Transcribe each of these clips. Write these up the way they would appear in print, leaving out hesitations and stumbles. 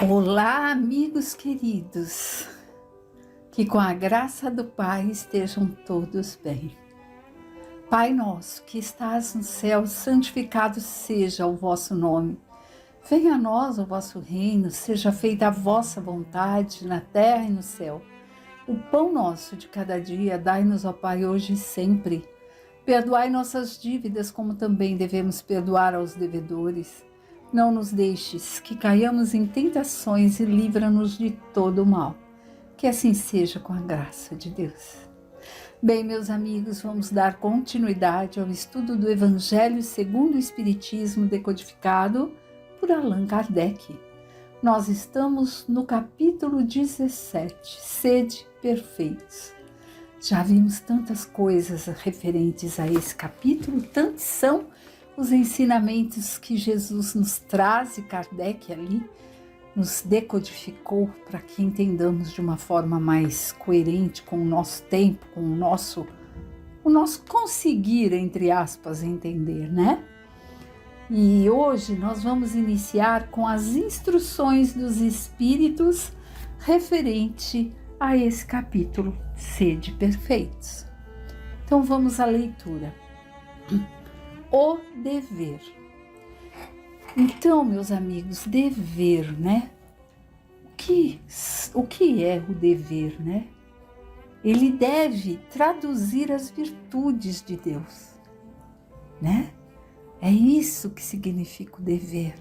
Olá, amigos queridos, que com a graça do Pai estejam todos bem. Pai nosso, que estás no céu, santificado seja o vosso nome. Venha a nós o vosso reino, seja feita a vossa vontade, na terra e no céu. O pão nosso de cada dia, dai-nos, ó Pai, hoje e sempre. Perdoai nossas dívidas, como também devemos perdoar aos devedores. Não nos deixes que caiamos em tentações e livra-nos de todo o mal. Que assim seja com a graça de Deus. Bem, meus amigos, vamos dar continuidade ao estudo do Evangelho segundo o Espiritismo decodificado por Allan Kardec. Nós estamos no capítulo 17, Sede Perfeitos. Já vimos tantas coisas referentes a esse capítulo, tantos são os ensinamentos que Jesus nos traz e Kardec ali nos decodificou para que entendamos de uma forma mais coerente com o nosso tempo, com o nosso conseguir, entre aspas, entender, né? E hoje nós vamos iniciar com as instruções dos Espíritos referente a esse capítulo, Sede Perfeitos. Então vamos à leitura. O dever. Então, meus amigos, dever, né? O que é o dever, né? Ele deve traduzir as virtudes de Deus, né? É isso que significa o dever,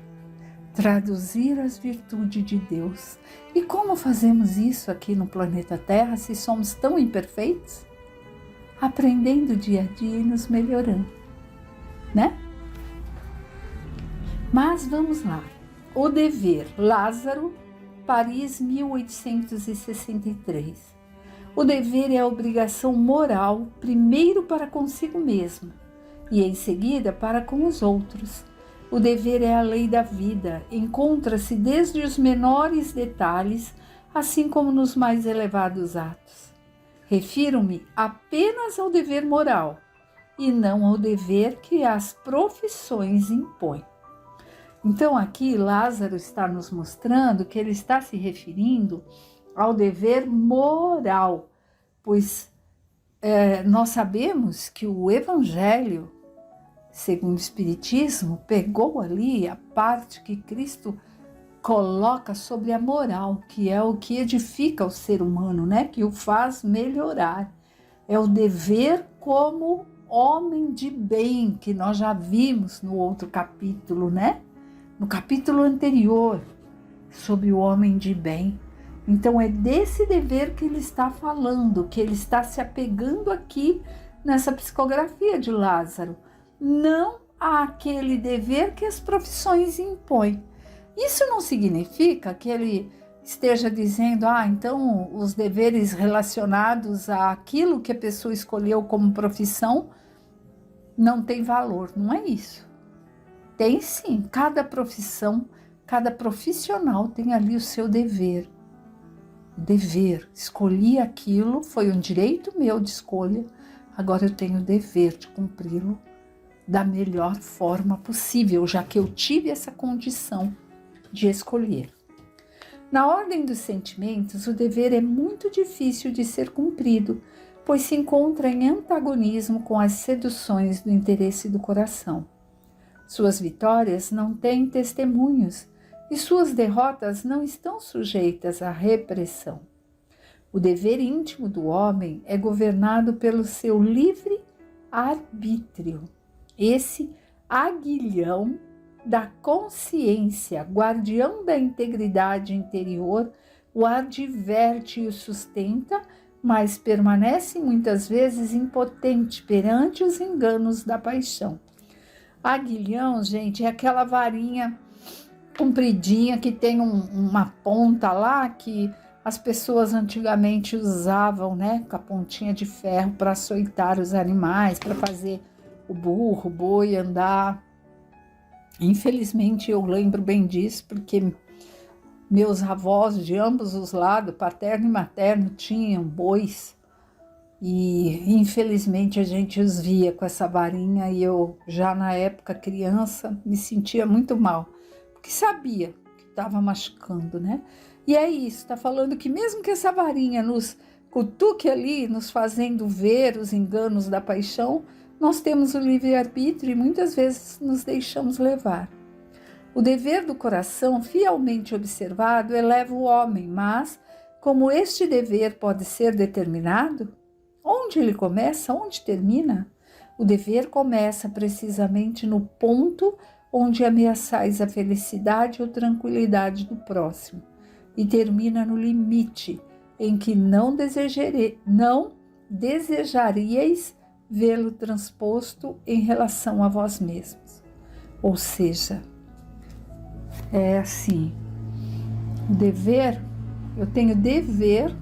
traduzir as virtudes de Deus. E como fazemos isso aqui no planeta Terra, se somos tão imperfeitos? Aprendendo dia a dia e nos melhorando, né? Mas vamos lá. O dever, Lázaro, Paris, 1863. O dever é a obrigação moral, primeiro para consigo mesmo e em seguida para com os outros. O dever é a lei da vida, encontra-se desde os menores detalhes, assim como nos mais elevados atos. Refiro-me apenas ao dever moral, e não ao dever que as profissões impõem. Então aqui Lázaro está nos mostrando que ele está se referindo ao dever moral, pois nós sabemos que o Evangelho, segundo o Espiritismo, pegou ali a parte que Cristo coloca sobre a moral, que é o que edifica o ser humano, né? Que o faz melhorar. É o dever como homem de bem, que nós já vimos no outro capítulo, né? No capítulo anterior, sobre o homem de bem. Então é desse dever que ele está falando, que ele está se apegando aqui nessa psicografia de Lázaro. Não àquele dever que as profissões impõem. Isso não significa que ele esteja dizendo, então os deveres relacionados àquilo que a pessoa escolheu como profissão não tem valor. Não é isso. Tem sim, cada profissão, cada profissional tem ali o seu dever. Dever, escolhi aquilo, foi um direito meu de escolha, agora eu tenho o dever de cumpri-lo da melhor forma possível, já que eu tive essa condição de escolher. Na ordem dos sentimentos, o dever é muito difícil de ser cumprido, pois se encontra em antagonismo com as seduções do interesse do coração. Suas vitórias não têm testemunhos e suas derrotas não estão sujeitas à repressão. O dever íntimo do homem é governado pelo seu livre arbítrio. Esse aguilhão da consciência, guardião da integridade interior, o adverte e o sustenta, mas permanece muitas vezes impotente perante os enganos da paixão. Aguilhão, gente, é aquela varinha compridinha que tem uma ponta lá que as pessoas antigamente usavam, né? Com a pontinha de ferro para açoitar os animais, para fazer o burro, o boi andar. Infelizmente eu lembro bem disso, porque meus avós de ambos os lados, paterno e materno, tinham bois. E infelizmente a gente os via com essa varinha e eu já na época criança me sentia muito mal, porque sabia que estava machucando, né? E é isso, está falando que mesmo que essa varinha nos cutuque ali, nos fazendo ver os enganos da paixão, nós temos o livre-arbítrio e muitas vezes nos deixamos levar. O dever do coração, fielmente observado, eleva o homem, mas, como este dever pode ser determinado, onde ele começa, onde termina? O dever começa precisamente no ponto onde ameaçais a felicidade ou tranquilidade do próximo e termina no limite em que não desejaríeis vê-lo transposto em relação a vós mesmos. Ou seja, é assim, o dever, eu tenho dever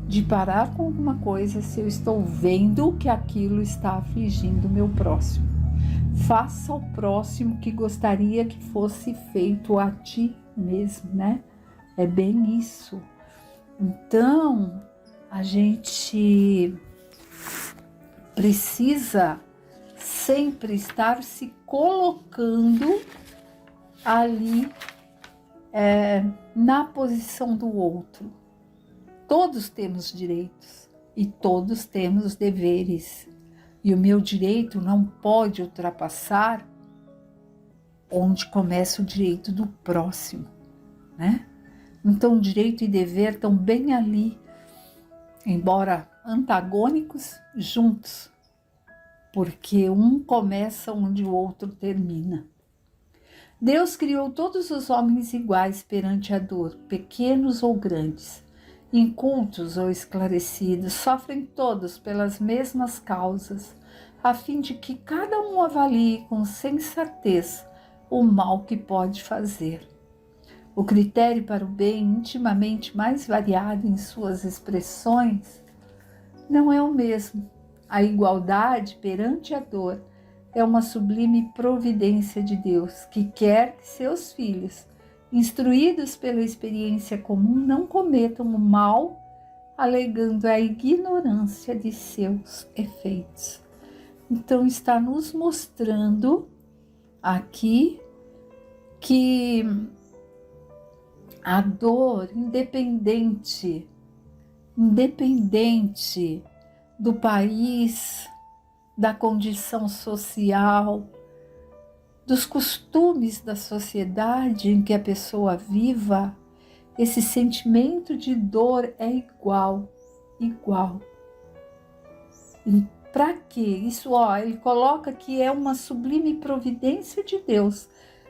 de parar com alguma coisa se eu estou vendo que aquilo está afligindo o meu próximo. Faça ao próximo que gostaria que fosse feito a ti mesmo, né? É bem isso. Então, a gente precisa sempre estar se colocando ali na posição do outro. Todos temos direitos e todos temos deveres. E o meu direito não pode ultrapassar onde começa o direito do próximo, né? Então, direito e dever estão bem ali, embora antagônicos, juntos, porque um começa onde o outro termina. Deus criou todos os homens iguais perante a dor, pequenos ou grandes, incultos ou esclarecidos, sofrem todos pelas mesmas causas, a fim de que cada um avalie com sensatez o mal que pode fazer. O critério para o bem, intimamente mais variado em suas expressões, não é o mesmo. A igualdade perante a dor é uma sublime providência de Deus, que quer que seus filhos, instruídos pela experiência comum, não cometam o mal, alegando a ignorância de seus efeitos. Então, está nos mostrando aqui que a dor, independente do país, da condição social, dos costumes da sociedade em que a pessoa viva, esse sentimento de dor é igual. E para quê? Isso, ele coloca que é uma sublime providência de Deus,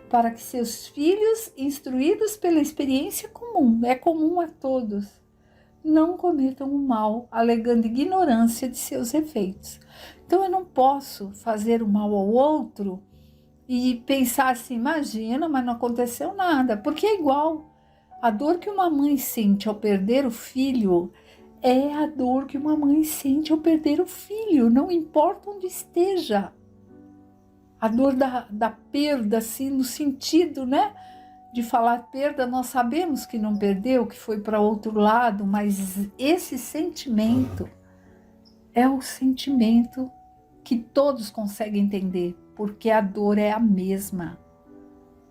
para que seus filhos, instruídos pela experiência comum, é comum a todos, não cometam o mal, alegando ignorância de seus efeitos. Então eu não posso fazer o mal ao outro e pensar assim, imagina, mas não aconteceu nada, porque é igual. A dor que uma mãe sente ao perder o filho é a dor que uma mãe sente ao perder o filho, não importa onde esteja. A dor da perda, assim, no sentido, né, de falar perda, nós sabemos que não perdeu, que foi para outro lado, mas esse sentimento é o sentimento que todos conseguem entender, porque a dor é a mesma,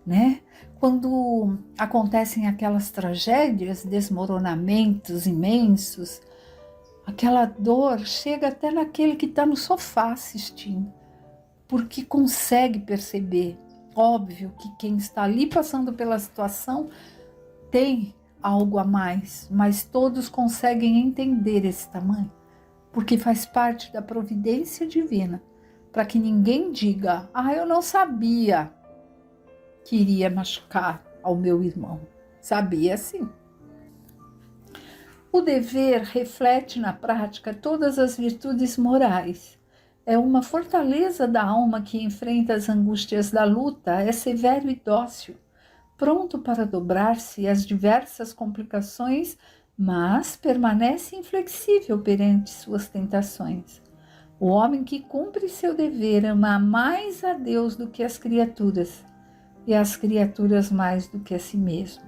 né? Quando acontecem aquelas tragédias, desmoronamentos imensos, aquela dor chega até naquele que está no sofá assistindo, porque consegue perceber. Óbvio que quem está ali passando pela situação tem algo a mais, mas todos conseguem entender esse tamanho, porque faz parte da providência divina, para que ninguém diga, eu não sabia que iria machucar ao meu irmão. Sabia sim. O dever reflete na prática todas as virtudes morais. É uma fortaleza da alma que enfrenta as angústias da luta, é severo e dócil, pronto para dobrar-se às diversas complicações, mas permanece inflexível perante suas tentações. O homem que cumpre seu dever ama mais a Deus do que as criaturas, e as criaturas mais do que a si mesmo.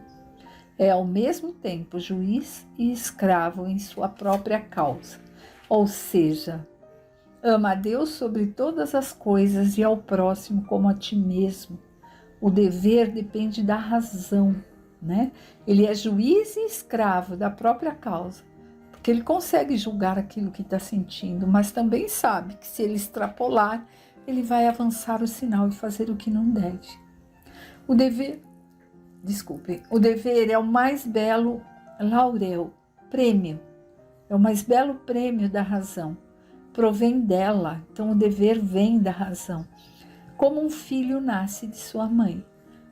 É ao mesmo tempo juiz e escravo em sua própria causa, ou seja, ama a Deus sobre todas as coisas e ao próximo como a ti mesmo. O dever depende da razão, né? Ele é juiz e escravo da própria causa, porque ele consegue julgar aquilo que está sentindo, mas também sabe que se ele extrapolar, ele vai avançar o sinal e fazer o que não deve. O dever é o mais belo laurel, prêmio, é o mais belo prêmio da razão, provém dela, então o dever vem da razão, como um filho nasce de sua mãe.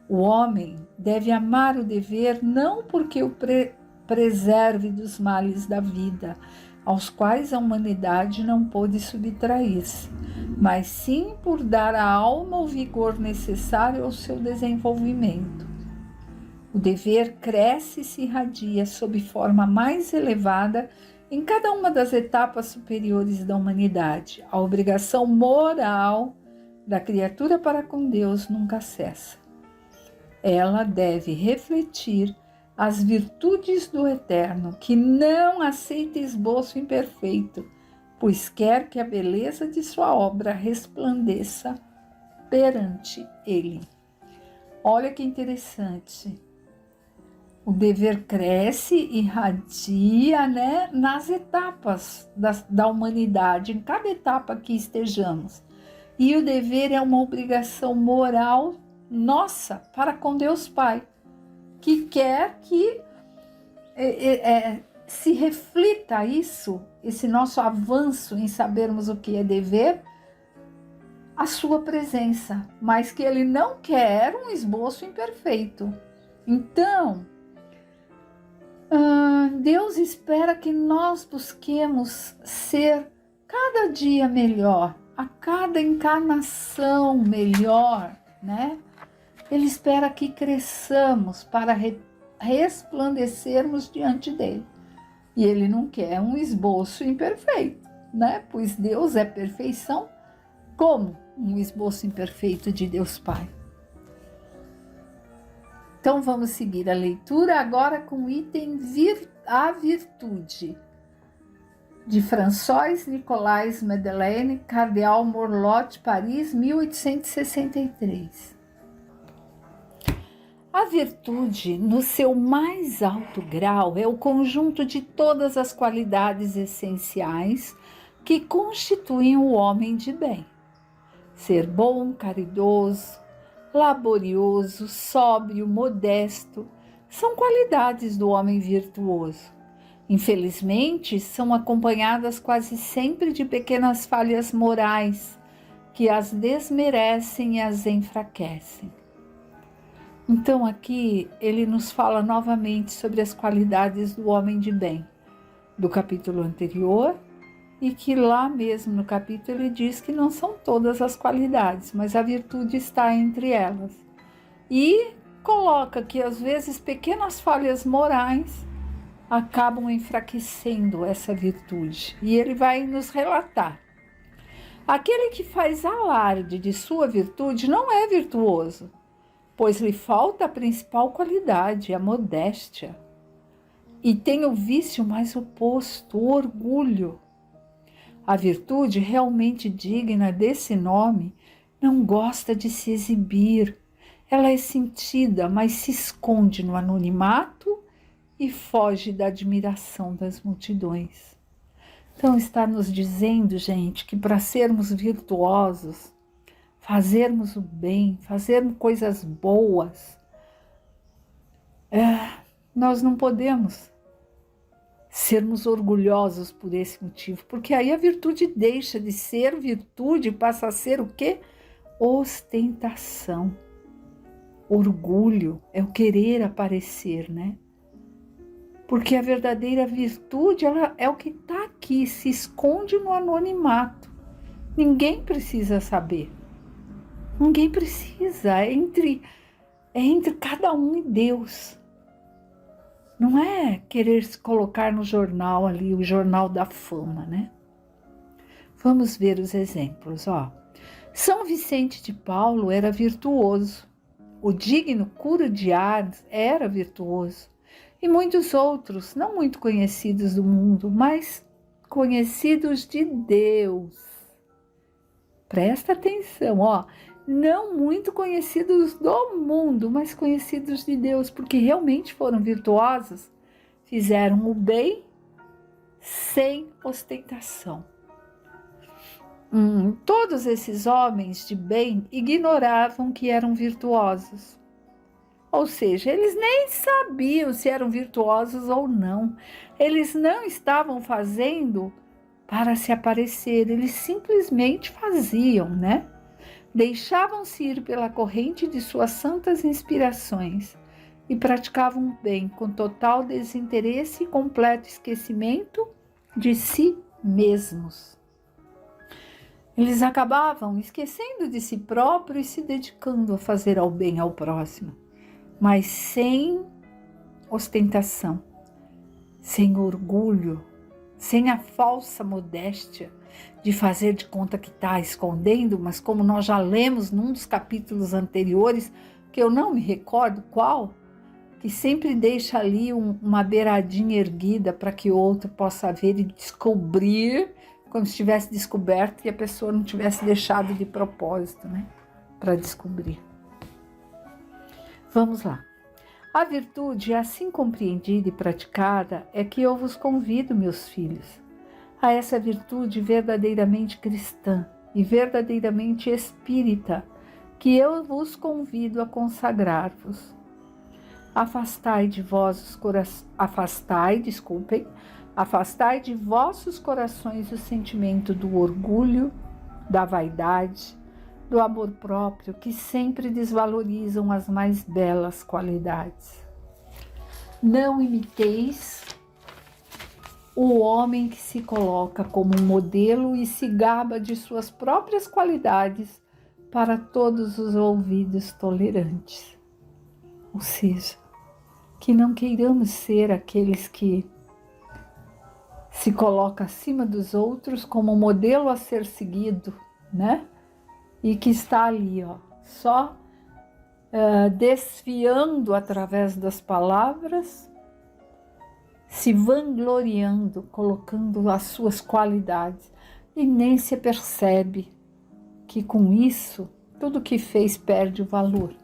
O homem deve amar o dever não porque o preserve dos males da vida, aos quais a humanidade não pôde subtrair-se, mas sim por dar à alma o vigor necessário ao seu desenvolvimento. O dever cresce e se irradia sob forma mais elevada em cada uma das etapas superiores da humanidade. A obrigação moral da criatura para com Deus nunca cessa. Ela deve refletir as virtudes do Eterno, que não aceita esboço imperfeito, pois quer que a beleza de sua obra resplandeça perante ele. Olha que interessante. O dever cresce, irradia, né, nas etapas da humanidade, em cada etapa que estejamos. E o dever é uma obrigação moral nossa para com Deus Pai, que quer que se reflita isso, esse nosso avanço em sabermos o que é dever, a sua presença, mas que ele não quer um esboço imperfeito. Então, Deus espera que nós busquemos ser cada dia melhor, a cada encarnação melhor, né? Ele espera que cresçamos para resplandecermos diante dele. E ele não quer um esboço imperfeito, né? Pois Deus é perfeição, como um esboço imperfeito de Deus Pai. Então vamos seguir a leitura agora com o item A Virtude, de François Nicolas Madeleine, Cardeal Morlot, Paris, 1863. A virtude, no seu mais alto grau, é o conjunto de todas as qualidades essenciais que constituem o homem de bem. Ser bom, caridoso, laborioso, sóbrio, modesto, são qualidades do homem virtuoso. Infelizmente, são acompanhadas quase sempre de pequenas falhas morais que as desmerecem e as enfraquecem. Então aqui ele nos fala novamente sobre as qualidades do homem de bem, do capítulo anterior, e que lá mesmo no capítulo ele diz que não são todas as qualidades, mas a virtude está entre elas. E coloca que às vezes pequenas falhas morais acabam enfraquecendo essa virtude. E ele vai nos relatar. Aquele que faz alarde de sua virtude não é virtuoso, pois lhe falta a principal qualidade, a modéstia. E tem o vício mais oposto, o orgulho. A virtude realmente digna desse nome não gosta de se exibir. Ela é sentida, mas se esconde no anonimato e foge da admiração das multidões. Então está nos dizendo, gente, que para sermos virtuosos, fazermos o bem, fazermos coisas boas, nós não podemos sermos orgulhosos por esse motivo, porque aí a virtude deixa de ser virtude e passa a ser o quê? Ostentação. Orgulho é o querer aparecer, né? Porque a verdadeira virtude, ela é o que está aqui, se esconde no anonimato. Ninguém precisa saber. Ninguém precisa, é entre cada um e Deus. Não é querer se colocar no jornal ali, o jornal da fama, né? Vamos ver os exemplos, ó. São Vicente de Paulo era virtuoso. O digno Curo de Ars era virtuoso. E muitos outros, não muito conhecidos do mundo, mas conhecidos de Deus. Presta atenção, ó. não muito conhecidos do mundo, mas conhecidos de Deus, porque realmente foram virtuosos, fizeram o bem sem ostentação. Todos esses homens de bem ignoravam que eram virtuosos. Ou seja, eles nem sabiam se eram virtuosos ou não. Eles não estavam fazendo para se aparecer, eles simplesmente faziam, né? Deixavam-se ir pela corrente de suas santas inspirações e praticavam o bem com total desinteresse e completo esquecimento de si mesmos. Eles acabavam esquecendo de si próprios e se dedicando a fazer ao bem ao próximo, mas sem ostentação, sem orgulho, sem a falsa modéstia de fazer de conta que está escondendo, mas como nós já lemos num dos capítulos anteriores, que eu não me recordo qual, que sempre deixa ali uma beiradinha erguida para que o outro possa ver e descobrir, como se tivesse descoberto e a pessoa não tivesse deixado de propósito, né, para descobrir. Vamos lá. A virtude, assim compreendida e praticada, é que eu vos convido, meus filhos, a essa virtude verdadeiramente cristã e verdadeiramente espírita, que eu vos convido a consagrar-vos. Afastai de vossos corações o sentimento do orgulho, da vaidade, do amor próprio, que sempre desvalorizam as mais belas qualidades. Não imiteis o homem que se coloca como um modelo e se gaba de suas próprias qualidades para todos os ouvidos tolerantes. Ou seja, que não queiramos ser aqueles que se colocam acima dos outros como um modelo a ser seguido, né? E que está ali, só desfiando através das palavras, se vangloriando, colocando as suas qualidades, e nem se percebe que com isso tudo que fez perde o valor.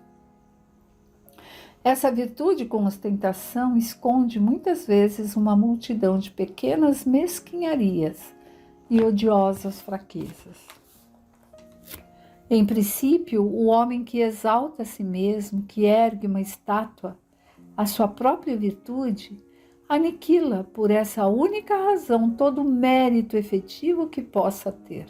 Essa virtude com ostentação esconde muitas vezes uma multidão de pequenas mesquinharias e odiosas fraquezas. Em princípio, o homem que exalta a si mesmo, que ergue uma estátua à sua própria virtude, aniquila por essa única razão todo o mérito efetivo que possa ter.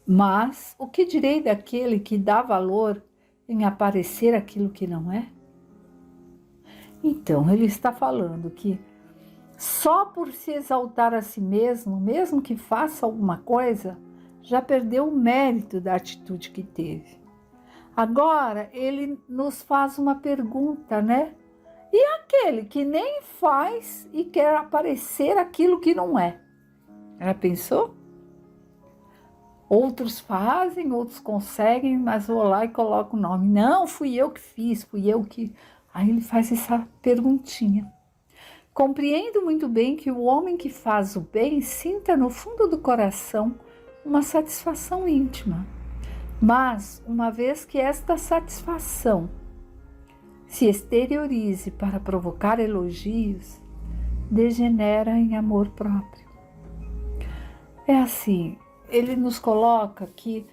Mas o que direi daquele que dá valor em aparecer aquilo que não é? Então, ele está falando que só por se exaltar a si mesmo, mesmo que faça alguma coisa, já perdeu o mérito da atitude que teve. Agora, ele nos faz uma pergunta, né? E aquele que nem faz e quer aparecer aquilo que não é? Ela pensou? Outros fazem, outros conseguem, mas vou lá e coloco o nome. Não, fui eu que fiz, fui eu que... Aí ele faz essa perguntinha. Compreendo muito bem que o homem que faz o bem sinta no fundo do coração uma satisfação íntima. Mas, uma vez que esta satisfação se exteriorize para provocar elogios, degenera em amor próprio. É assim, ele nos coloca que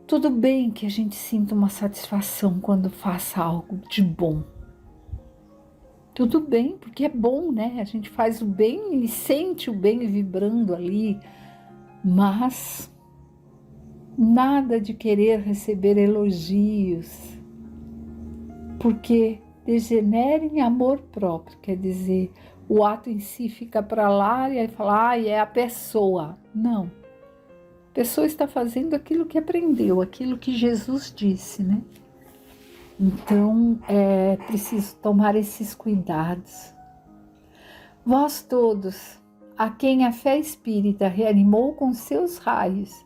tudo bem que a gente sinta uma satisfação quando faça algo de bom. Tudo bem, porque é bom, né? A gente faz o bem e sente o bem vibrando ali, mas nada de querer receber elogios, porque degenera em amor próprio, quer dizer, o ato em si fica para lá e aí fala, é a pessoa. Não, a pessoa está fazendo aquilo que aprendeu, aquilo que Jesus disse, né? Então, é preciso tomar esses cuidados. Vós todos, a quem a fé espírita reanimou com seus raios,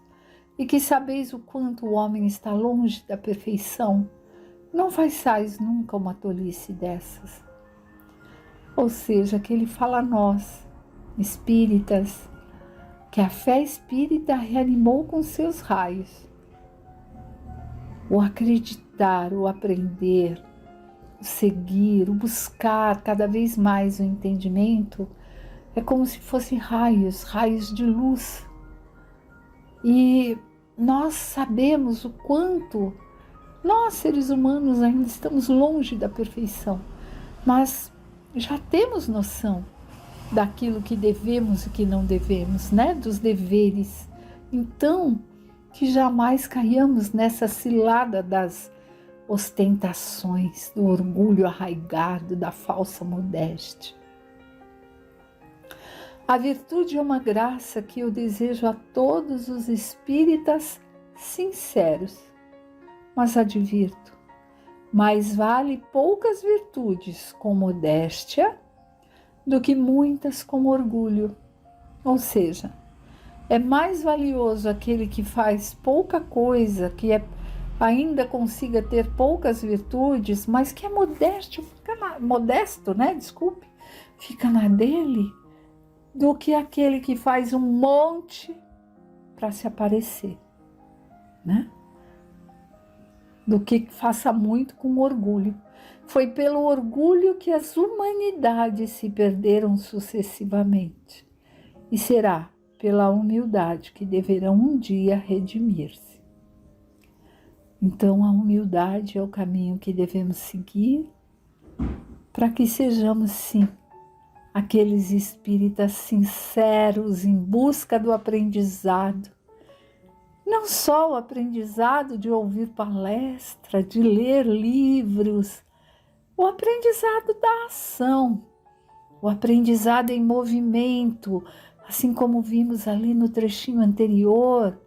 e que sabeis o quanto o homem está longe da perfeição, não façais nunca uma tolice dessas. Ou seja, que ele fala a nós, espíritas, que a fé espírita reanimou com seus raios, o acreditar, o aprender, o seguir, o buscar cada vez mais o entendimento, é como se fossem raios de luz. E nós sabemos o quanto nós, seres humanos, ainda estamos longe da perfeição, mas já temos noção daquilo que devemos e que não devemos, né? Dos deveres. Então, que jamais caiamos nessa cilada das ostentações, do orgulho arraigado, da falsa modéstia. A virtude é uma graça que eu desejo a todos os espíritas sinceros, mas advirto, mais vale poucas virtudes com modéstia do que muitas com orgulho. Ou seja, é mais valioso aquele que faz pouca coisa, que ainda consiga ter poucas virtudes, mas que é modesto, fica na dele, do que aquele que faz um monte para se aparecer, né? Do que faça muito com orgulho. Foi pelo orgulho que as humanidades se perderam sucessivamente, e será pela humildade que deverão um dia redimir-se. Então, a humildade é o caminho que devemos seguir para que sejamos, sim, aqueles espíritas sinceros em busca do aprendizado. Não só o aprendizado de ouvir palestra, de ler livros, o aprendizado da ação, o aprendizado em movimento, assim como vimos ali no trechinho anterior,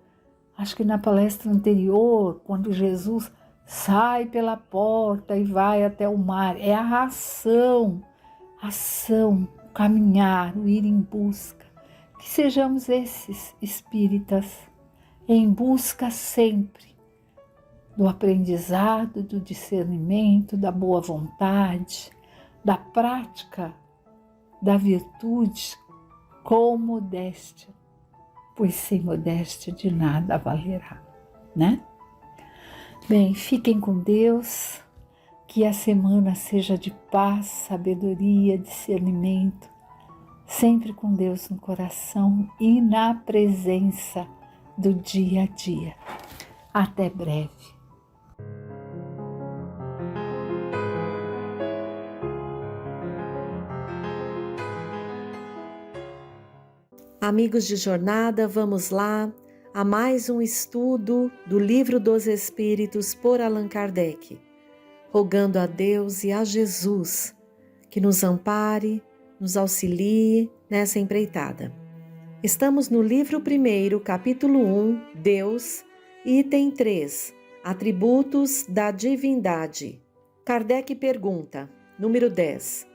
acho que na palestra anterior, quando Jesus sai pela porta e vai até o mar, é a ação, o caminhar, o ir em busca. Que sejamos esses espíritas em busca sempre do aprendizado, do discernimento, da boa vontade, da prática, da virtude com modéstia, pois sem modéstia de nada valerá, né? Bem, fiquem com Deus, que a semana seja de paz, sabedoria, discernimento, sempre com Deus no coração e na presença do dia a dia. Até breve. Amigos de jornada, vamos lá a mais um estudo do Livro dos Espíritos por Allan Kardec, rogando a Deus e a Jesus que nos ampare, nos auxilie nessa empreitada. Estamos no livro 1, capítulo 1, Deus, item 3, Atributos da Divindade. Kardec pergunta, número 10.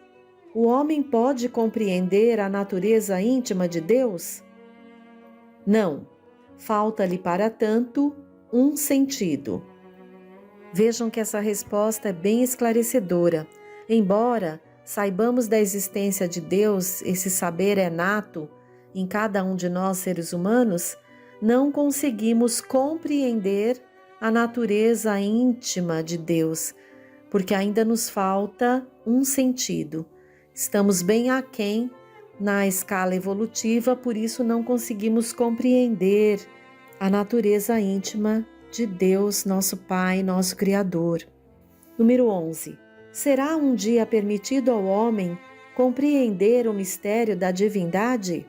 O homem pode compreender a natureza íntima de Deus? Não, falta-lhe para tanto um sentido. Vejam que essa resposta é bem esclarecedora. Embora saibamos da existência de Deus, esse saber é nato em cada um de nós seres humanos, não conseguimos compreender a natureza íntima de Deus, porque ainda nos falta um sentido. Estamos bem aquém na escala evolutiva, por isso não conseguimos compreender a natureza íntima de Deus, nosso Pai, nosso Criador. Número 11. Será um dia permitido ao homem compreender o mistério da divindade?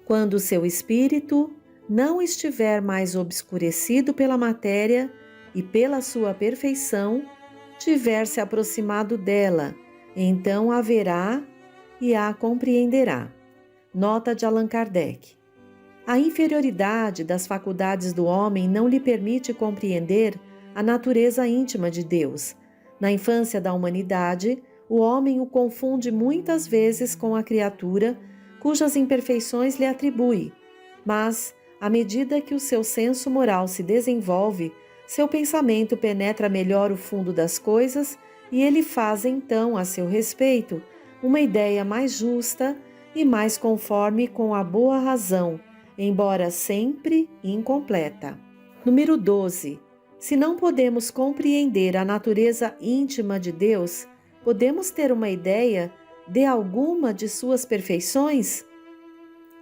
Quando seu espírito não estiver mais obscurecido pela matéria e pela sua perfeição, tiver se aproximado dela, então a verá e a compreenderá. Nota de Allan Kardec. A inferioridade das faculdades do homem não lhe permite compreender a natureza íntima de Deus. Na infância da humanidade, o homem o confunde muitas vezes com a criatura cujas imperfeições lhe atribui, mas, à medida que o seu senso moral se desenvolve, seu pensamento penetra melhor o fundo das coisas e ele faz então, a seu respeito, uma ideia mais justa e mais conforme com a boa razão, embora sempre incompleta. Número 12. Se não podemos compreender a natureza íntima de Deus, podemos ter uma ideia de alguma de suas perfeições?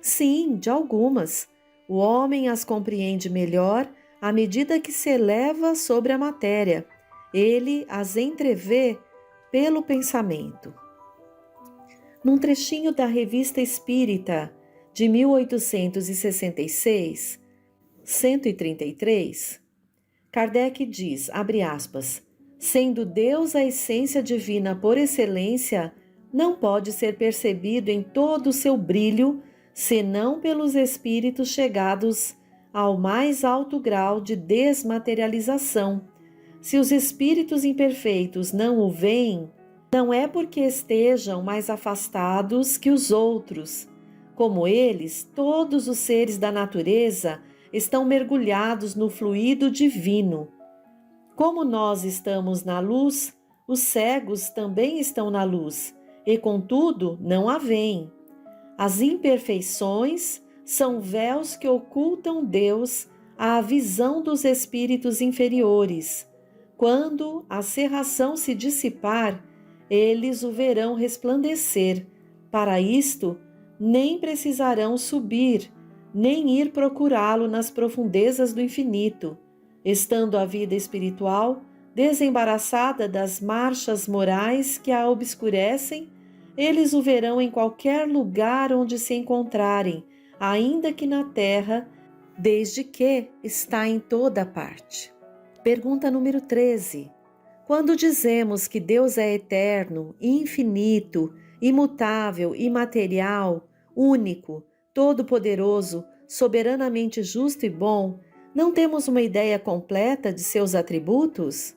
Sim, de algumas. O homem as compreende melhor à medida que se eleva sobre a matéria. Ele as entrevê pelo pensamento. Num trechinho da Revista Espírita de 1866, 133, Kardec diz, abre aspas, sendo Deus a essência divina por excelência, não pode ser percebido em todo o seu brilho, senão pelos espíritos chegados ao mais alto grau de desmaterialização. Se os espíritos imperfeitos não o veem, não é porque estejam mais afastados que os outros. Como eles, todos os seres da natureza estão mergulhados no fluido divino. Como nós estamos na luz, os cegos também estão na luz, e contudo não a veem. As imperfeições são véus que ocultam Deus à visão dos espíritos inferiores. Quando a cerração se dissipar, eles o verão resplandecer. Para isto, nem precisarão subir, nem ir procurá-lo nas profundezas do infinito. Estando a vida espiritual desembaraçada das marchas morais que a obscurecem, eles o verão em qualquer lugar onde se encontrarem, ainda que na terra, desde que está em toda parte. Pergunta número 13. Quando dizemos que Deus é eterno, infinito, imutável, imaterial, único, todo-poderoso, soberanamente justo e bom, não temos uma ideia completa de seus atributos?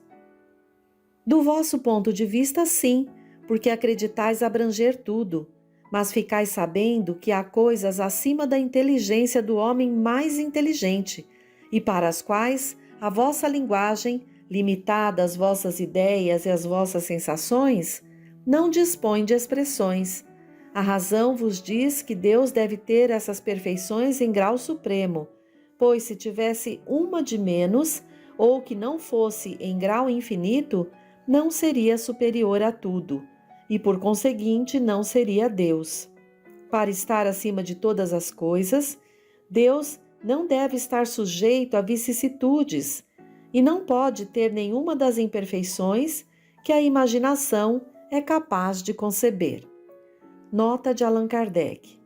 Do vosso ponto de vista, sim, porque acreditais abranger tudo, mas ficais sabendo que há coisas acima da inteligência do homem mais inteligente, e para as quais a vossa linguagem, limitada às vossas ideias e às vossas sensações, não dispõe de expressões. A razão vos diz que Deus deve ter essas perfeições em grau supremo, pois se tivesse uma de menos, ou que não fosse em grau infinito, não seria superior a tudo, e por conseguinte não seria Deus. Para estar acima de todas as coisas, Deus não deve estar sujeito a vicissitudes, e não pode ter nenhuma das imperfeições que a imaginação é capaz de conceber. Nota de Allan Kardec.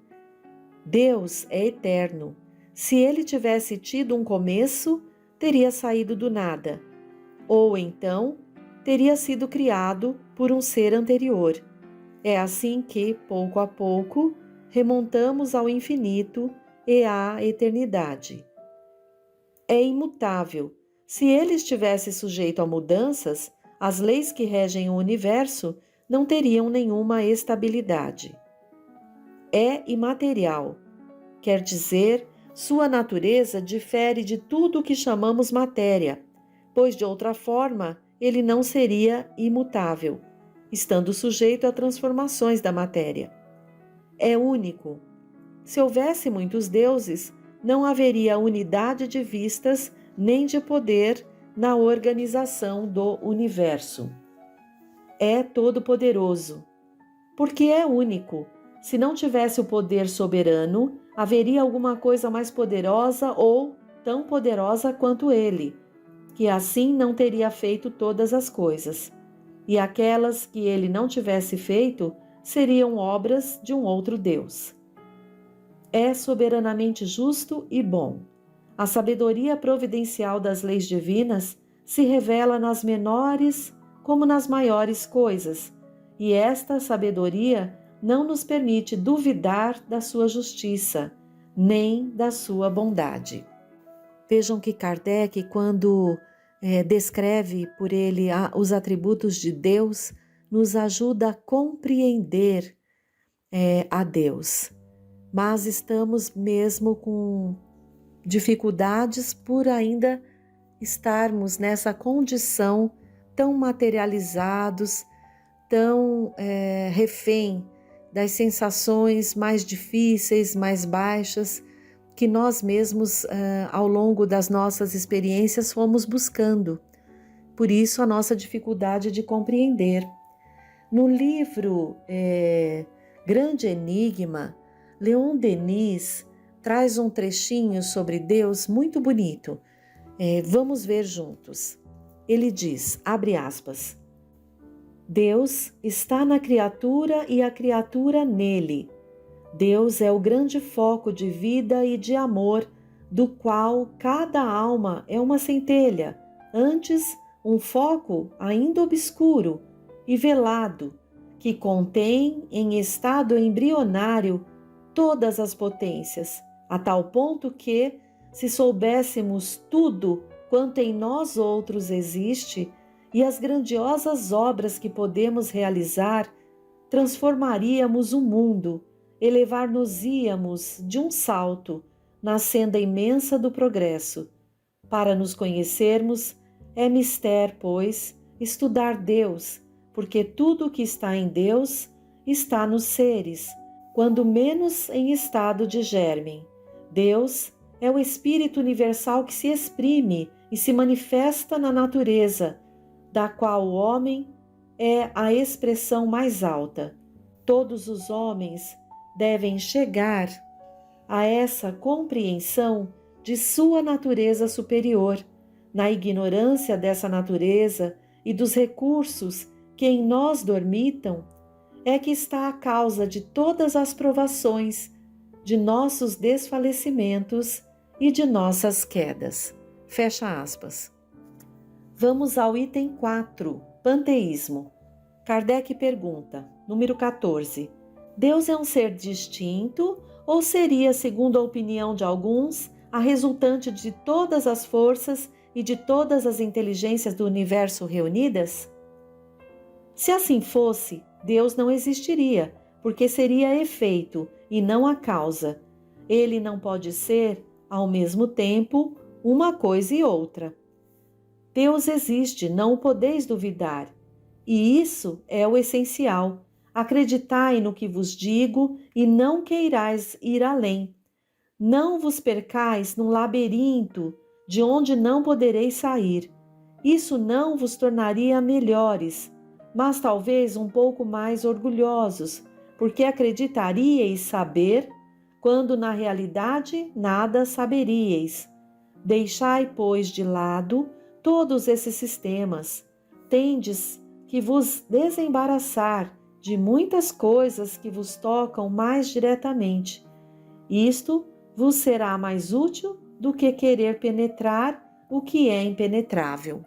Deus é eterno. Se ele tivesse tido um começo, teria saído do nada, ou então teria sido criado por um ser anterior. É assim que, pouco a pouco, remontamos ao infinito e à eternidade. É imutável. Se ele estivesse sujeito a mudanças, as leis que regem o universo não teriam nenhuma estabilidade. É imaterial, quer dizer, sua natureza difere de tudo o que chamamos matéria, pois de outra forma ele não seria imutável, estando sujeito a transformações da matéria. É único. Se houvesse muitos deuses, não haveria unidade de vistas nem de poder na organização do universo. É todo-poderoso. Porque é único. Se não tivesse o poder soberano, haveria alguma coisa mais poderosa ou tão poderosa quanto ele, que assim não teria feito todas as coisas. E aquelas que ele não tivesse feito seriam obras de um outro Deus. É soberanamente justo e bom. A sabedoria providencial das leis divinas se revela nas menores como nas maiores coisas, e esta sabedoria não nos permite duvidar da sua justiça, nem da sua bondade. Vejam que Kardec, quando descreve por ele os atributos de Deus, nos ajuda a compreender a Deus. Mas estamos mesmo com dificuldades por ainda estarmos nessa condição tão materializados, tão refém das sensações mais difíceis, mais baixas, que nós mesmos, ao longo das nossas experiências, fomos buscando. Por isso, a nossa dificuldade de compreender. No livro Grande Enigma, Leon Denis traz um trechinho sobre Deus muito bonito. Vamos ver juntos. Ele diz, abre aspas, Deus está na criatura e a criatura nele. Deus é o grande foco de vida e de amor, do qual cada alma é uma centelha, antes um foco ainda obscuro e velado, que contém em estado embrionário todas as potências, a tal ponto que, se soubéssemos tudo quanto em nós outros existe e as grandiosas obras que podemos realizar, transformaríamos o mundo, elevar-nos-íamos de um salto na senda imensa do progresso. Para nos conhecermos, é mister, pois, estudar Deus, porque tudo o que está em Deus está nos seres, quando menos em estado de germen. Deus é o Espírito universal que se exprime e se manifesta na natureza, da qual o homem é a expressão mais alta. Todos os homens devem chegar a essa compreensão de sua natureza superior. Na ignorância dessa natureza e dos recursos que em nós dormitam, é que está a causa de todas as provações, de nossos desfalecimentos e de nossas quedas. Fecha aspas. Vamos ao item 4, panteísmo. Kardec pergunta, número 14. Deus é um ser distinto ou seria, segundo a opinião de alguns, a resultante de todas as forças e de todas as inteligências do universo reunidas? Se assim fosse, Deus não existiria, porque seria efeito e não a causa. Ele não pode ser, ao mesmo tempo, uma coisa e outra. Deus existe, não o podeis duvidar. E isso é o essencial. Acreditai no que vos digo e não queirais ir além. Não vos percais num labirinto de onde não podereis sair. Isso não vos tornaria melhores, mas talvez um pouco mais orgulhosos, porque acreditaríeis saber, quando na realidade nada saberíeis. Deixai, pois, de lado todos esses sistemas. Tendes que vos desembaraçar de muitas coisas que vos tocam mais diretamente. Isto vos será mais útil do que querer penetrar o que é impenetrável.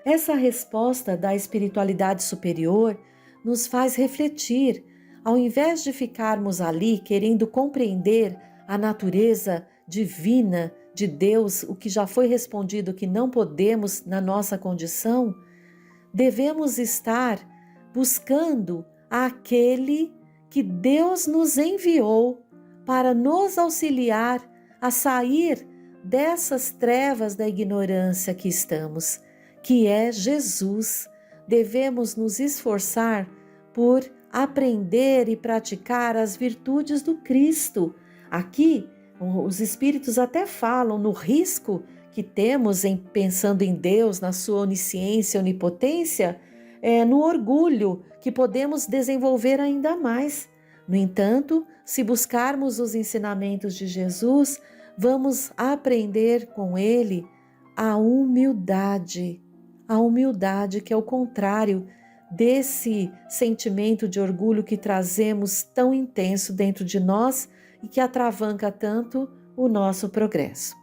Essa resposta da espiritualidade superior nos faz refletir, ao invés de ficarmos ali querendo compreender a natureza divina de Deus, o que já foi respondido que não podemos na nossa condição, devemos estar buscando aquele que Deus nos enviou para nos auxiliar a sair dessas trevas da ignorância que estamos, que é Jesus. Devemos nos esforçar por aprender e praticar as virtudes do Cristo. Aqui, os espíritos até falam no risco que temos em pensando em Deus, na sua onisciência, onipotência, no orgulho que podemos desenvolver ainda mais. No entanto, se buscarmos os ensinamentos de Jesus, vamos aprender com ele a humildade que é o contrário desse sentimento de orgulho que trazemos tão intenso dentro de nós e que atravanca tanto o nosso progresso.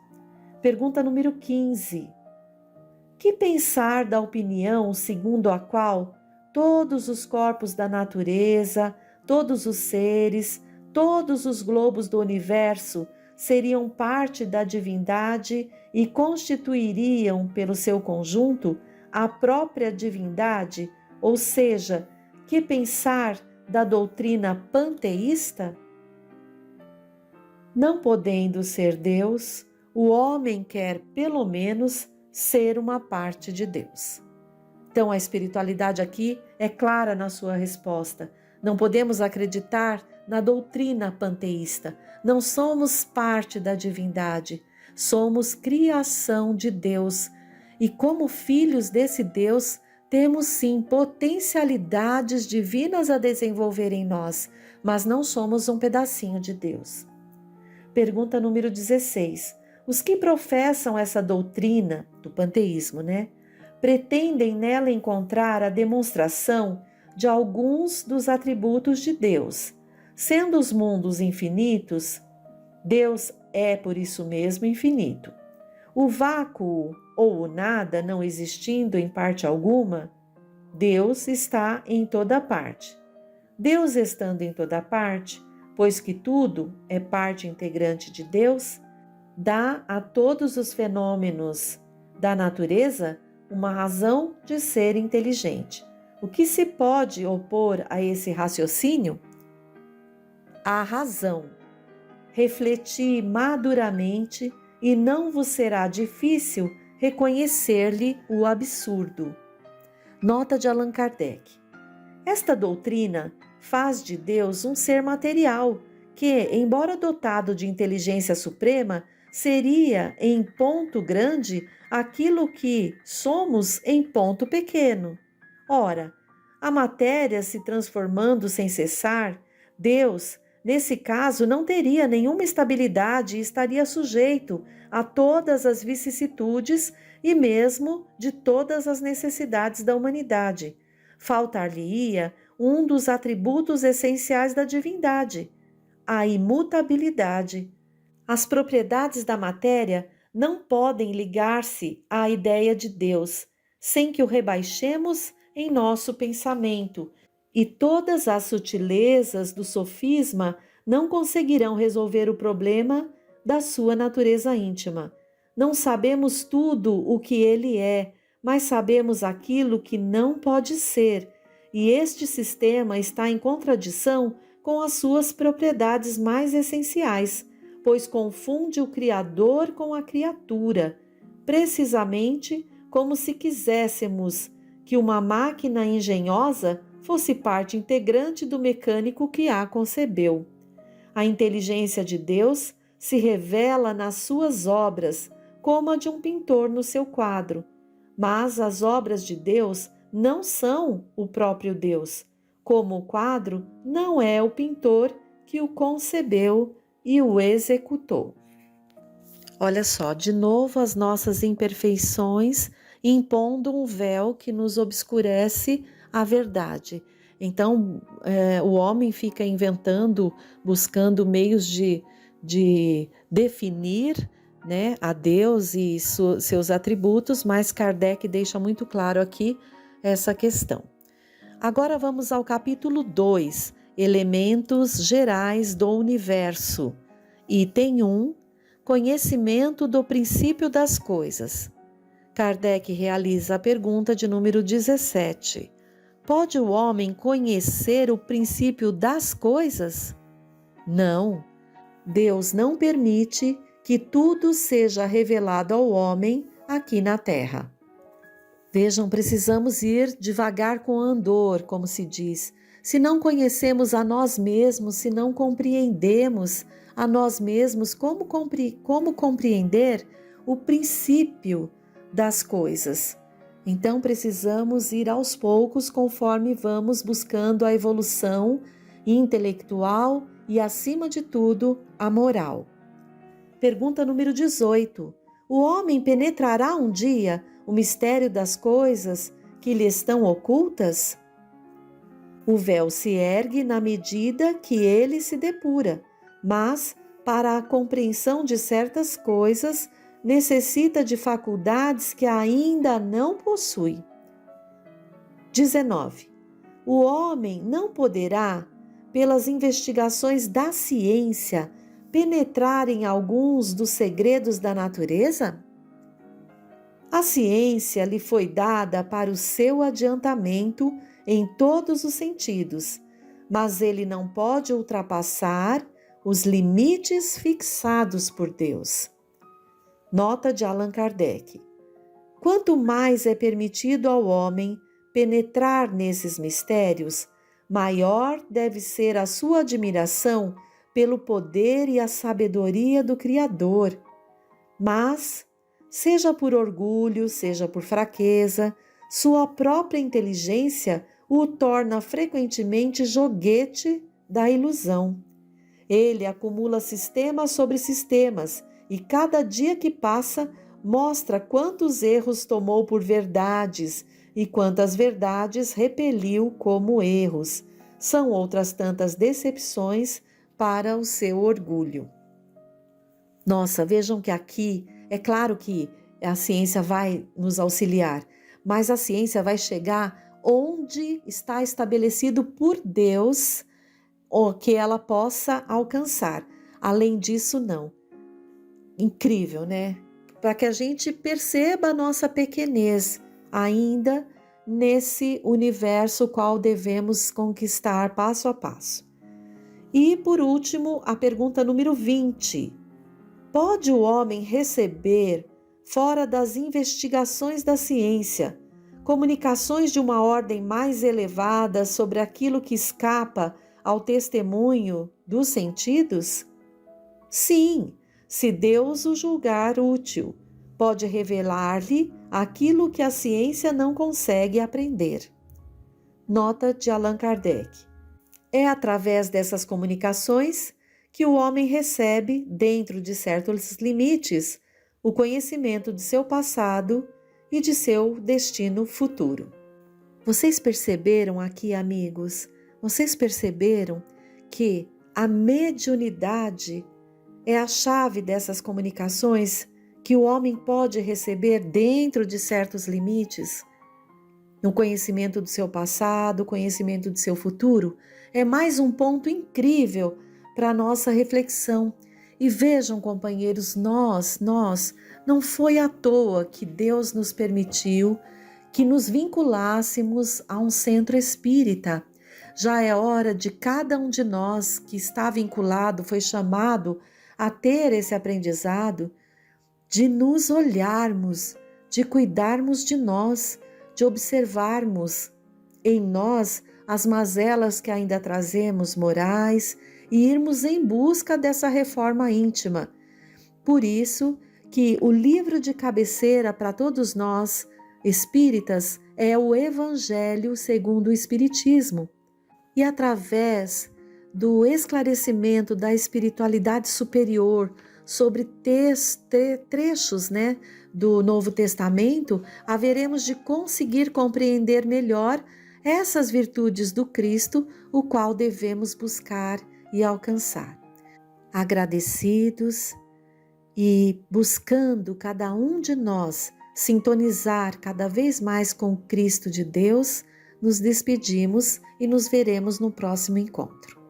Pergunta número 15. Que pensar da opinião segundo a qual todos os corpos da natureza, todos os seres, todos os globos do universo seriam parte da divindade e constituiriam, pelo seu conjunto, a própria divindade? Ou seja, que pensar da doutrina panteísta? Não podendo ser Deus, o homem quer, pelo menos, ser uma parte de Deus. Então, a espiritualidade aqui é clara na sua resposta. Não podemos acreditar na doutrina panteísta. Não somos parte da divindade, somos criação de Deus. E como filhos desse Deus, temos sim potencialidades divinas a desenvolver em nós, mas não somos um pedacinho de Deus. Pergunta número 16. Os que professam essa doutrina do panteísmo, pretendem nela encontrar a demonstração de alguns dos atributos de Deus. Sendo os mundos infinitos, Deus é por isso mesmo infinito. O vácuo ou o nada não existindo em parte alguma, Deus está em toda parte. Deus estando em toda parte, pois que tudo é parte integrante de Deus, dá a todos os fenômenos da natureza uma razão de ser inteligente. O que se pode opor a esse raciocínio? A razão. Refleti maduramente e não vos será difícil reconhecer-lhe o absurdo. Nota de Allan Kardec. Esta doutrina faz de Deus um ser material que, embora dotado de inteligência suprema, seria em ponto grande aquilo que somos em ponto pequeno. Ora, a matéria se transformando sem cessar, Deus, nesse caso, não teria nenhuma estabilidade e estaria sujeito a todas as vicissitudes e mesmo de todas as necessidades da humanidade. Faltar-lhe-ia um dos atributos essenciais da divindade, a imutabilidade. As propriedades da matéria não podem ligar-se à ideia de Deus, sem que o rebaixemos em nosso pensamento, e todas as sutilezas do sofisma não conseguirão resolver o problema da sua natureza íntima. Não sabemos tudo o que ele é, mas sabemos aquilo que não pode ser, e este sistema está em contradição com as suas propriedades mais essenciais, pois confunde o Criador com a criatura, precisamente como se quiséssemos que uma máquina engenhosa fosse parte integrante do mecânico que a concebeu. A inteligência de Deus se revela nas suas obras, como a de um pintor no seu quadro, mas as obras de Deus não são o próprio Deus, como o quadro não é o pintor que o concebeu e o executou. Olha só, de novo as nossas imperfeições impondo um véu que nos obscurece a verdade. Então, o homem fica inventando, buscando meios de definir, a Deus e seus atributos, mas Kardec deixa muito claro aqui essa questão. Agora vamos ao capítulo 2, Elementos Gerais do Universo. Item 1, Conhecimento do princípio das coisas. Kardec realiza a pergunta de número 17. Pode o homem conhecer o princípio das coisas? Não. Deus não permite que tudo seja revelado ao homem aqui na Terra. Vejam, precisamos ir devagar com o andor, como se diz. Se não conhecemos a nós mesmos, se não compreendemos a nós mesmos, como compreender o princípio das coisas? Então precisamos ir aos poucos conforme vamos buscando a evolução intelectual e, acima de tudo, a moral. Pergunta número 18. O homem penetrará um dia o mistério das coisas que lhe estão ocultas? O véu se ergue na medida que ele se depura, mas, para a compreensão de certas coisas, necessita de faculdades que ainda não possui. 19. O homem não poderá, pelas investigações da ciência, penetrar em alguns dos segredos da natureza? A ciência lhe foi dada para o seu adiantamento em todos os sentidos, mas ele não pode ultrapassar os limites fixados por Deus. Nota de Allan Kardec. Quanto mais é permitido ao homem penetrar nesses mistérios, maior deve ser a sua admiração pelo poder e a sabedoria do Criador. Mas, seja por orgulho, seja por fraqueza, sua própria inteligência o torna frequentemente joguete da ilusão. Ele acumula sistemas sobre sistemas e cada dia que passa mostra quantos erros tomou por verdades e quantas verdades repeliu como erros. São outras tantas decepções para o seu orgulho. Nossa, vejam que aqui, é claro que a ciência vai nos auxiliar, mas a ciência vai chegar onde está estabelecido por Deus ou que ela possa alcançar. Além disso, não. Incrível, né? Para que a gente perceba a nossa pequenez ainda nesse universo qual devemos conquistar passo a passo. E, por último, a pergunta número 20. Pode o homem receber, fora das investigações da ciência, comunicações de uma ordem mais elevada sobre aquilo que escapa ao testemunho dos sentidos? Sim, se Deus o julgar útil, pode revelar-lhe aquilo que a ciência não consegue aprender. Nota de Allan Kardec. É através dessas comunicações que o homem recebe, dentro de certos limites, o conhecimento de seu passado e de seu destino futuro. Vocês perceberam aqui, amigos? Vocês perceberam que a mediunidade é a chave dessas comunicações que o homem pode receber dentro de certos limites? No conhecimento do seu passado, conhecimento do seu futuro, é mais um ponto incrível para a nossa reflexão. E vejam, companheiros, nós, não foi à toa que Deus nos permitiu que nos vinculássemos a um centro espírita. Já é hora de cada um de nós que está vinculado, foi chamado a ter esse aprendizado, de nos olharmos, de cuidarmos de nós, de observarmos em nós as mazelas que ainda trazemos morais e irmos em busca dessa reforma íntima. Por isso que o livro de cabeceira para todos nós, espíritas, é o Evangelho segundo o Espiritismo. E através do esclarecimento da espiritualidade superior sobre trechos, do Novo Testamento, haveremos de conseguir compreender melhor essas virtudes do Cristo, o qual devemos buscar e alcançar. Agradecidos e buscando cada um de nós sintonizar cada vez mais com o Cristo de Deus, nos despedimos e nos veremos no próximo encontro.